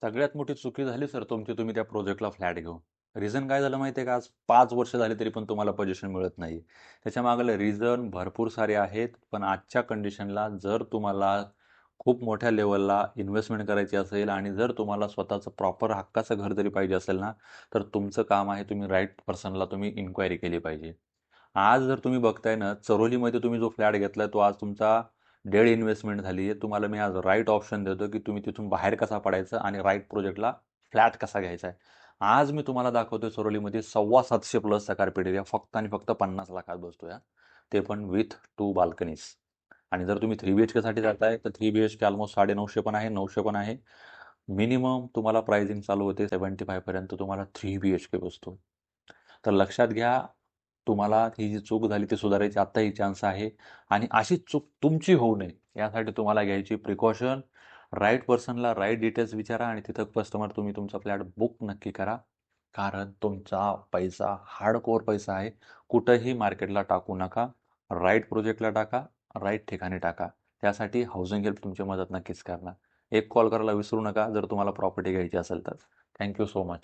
सगळ्यात मोठी चुकी झाली सर तुमची, तुम्ही त्या प्रोजेक्टला फ्लॅट घेऊन. रिझन काय झालं माहिती आहे का? आज 5 वर्ष झाली तरी पण तुम्हाला पोझिशन मिळत नाही. त्याच्या मागलं रिझन भरपूर सारे आहेत. पण आजच्या कंडिशनला जर तुम्हाला खूप मोठ्या लेवलला इन्व्हेस्टमेंट करायची असेल आणि जर तुम्हाला स्वतःचं प्रॉपर हक्काचं घर जरी पाहिजे असेल ना, तर तुमचं काम आहे तुम्ही राईट पर्सनला तुम्ही इन्क्वायरी केली पाहिजे. आज जर तुम्ही बघताय ना, चरोलीमध्ये तुम्ही जो फ्लॅट घेतलाय तो आज तुमचा डेड इन्व्हेस्टमेंट झाली आहे. तुम्हाला मी आज राईट ऑप्शन देतो की तुम्ही तिथून बाहेर कसा पडायचं आणि राईट प्रोजेक्टला फ्लॅट कसा घ्यायचा आहे. आज मी तुम्हाला दाखवतोय चरोलीमध्ये 750 प्लसचा कार्पेट एरिया फक्त आणि फक्त 50 लाखात बसतोय हा. ते पण विथ 2 बाल्कनीज. आणि जर तुम्ही 3 BHK साठी जाताय तर 3 BHK ऑलमोस्ट 950 पण आहे, 900 पण आहे. मिनिमम तुम्हाला प्राइसिंग चालू होते 75 पर्यंत तुम्हाला 3 BHK बसतो. तर लक्षात घ्या, तुम्हाला ही जी चूक झाली ती सुधारायची आत्ताही चान्स आहे. आणि अशी चूक तुमची होऊ नये यासाठी तुम्हाला घ्यायची प्रिकॉशन. राईट पर्सनला राईट डिटेल्स विचारा आणि तिथं कस्टमर तुम्ही तुमचा फ्लॅट बुक नक्की करा. कारण तुमचा पैसा हार्डकोअर पैसा आहे. कुठंही मार्केटला टाकू नका. राईट प्रोजेक्टला टाका, राईट ठिकाणी टाका. त्यासाठी हाऊसिंग हेल्प तुमची मदत नक्कीच करणार. एक कॉल करायला विसरू नका जर तुम्हाला प्रॉपर्टी घ्यायची असेल तर. Thank you so much.